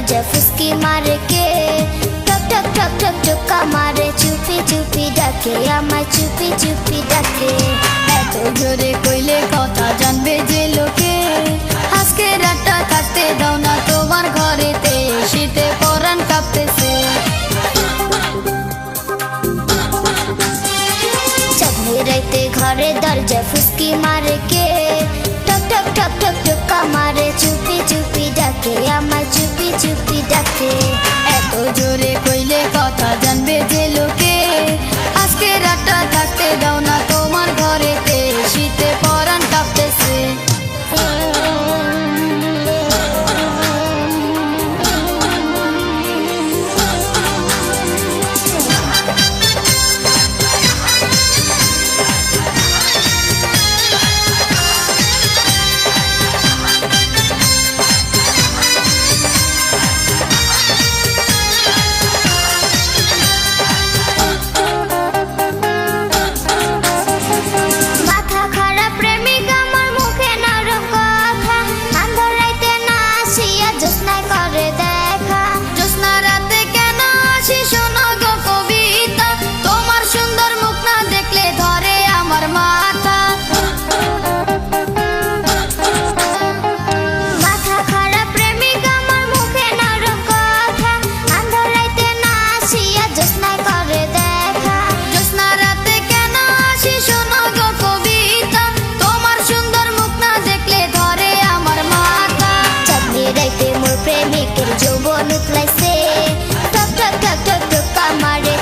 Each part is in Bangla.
দরজা ফুসকি মারে কে, ঠক ঠক ঠক ঠক ঠোকা মারে, চুপি চুপি ডাকে আমায়, চুপি চুপি ডাকে। এত জোরে কইলে কথা জানবে যে লোকে, আজকে রাতটা থাকতে দাও না তোমার ঘরেতে, শীতে পরাণ কাঁপতেছে। চাঁদনি রাইতে ঘরে দরজা ফুসকি মারে কে, ঠক ঠক ঠক ঠক ঠোকা মারে, চুপি চুপি ডাকে আমায়, চুপি চুপি ডাকে। এত জোরে কইলে কথা জানবে যে লোকে, আজকে রাতটা থাকতে দাও না তোমার ঘরেতে, শীতে পরাণ কাঁপতেছে।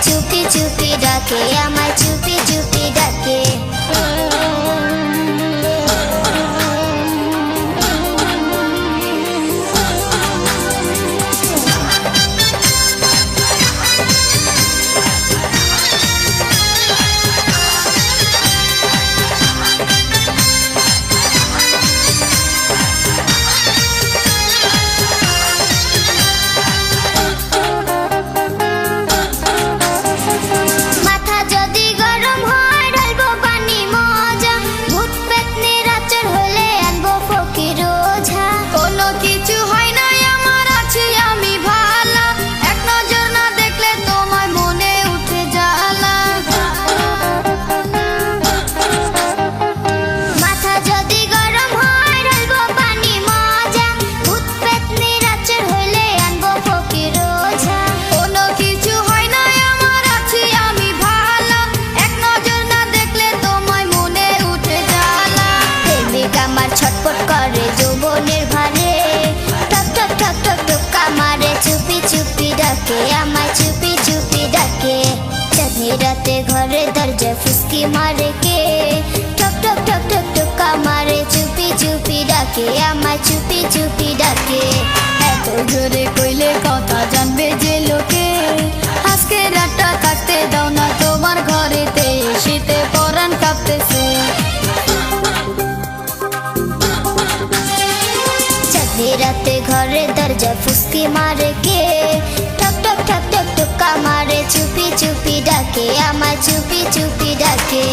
চুপি চুপি ডাকে আমায়, চুপি চুপি ডাকে। ছটপট করে যৌবনের ভারে, ঠক ঠক ঠক ঠক ঠোকা মারে, চুপি চুপি ডাকে আমায়, চুপি চুপি ডাকে। চাঁদনি রাতে ঘরে দরজা ফুসকি মারে কে, ঠক ঠক ঠক ঠক ঠোকা মারে, চুপি চুপি ডাকে আমায়, চুপি চুপি ডাকে। এত জোরে কইলে কথা জানবে যে লোকে, আজকে রাতটা থাকতে দাও না তোমার ঘরেতে, শীতে পরাণ কাঁপতেছে। রাতে ঘরে দরজা ফুসকি মারে কে, ঠক ঠক ঠক ঠক ঠোকা মারে, চুপি চুপি ডাকে আমায়, চুপি চুপি ডাকে।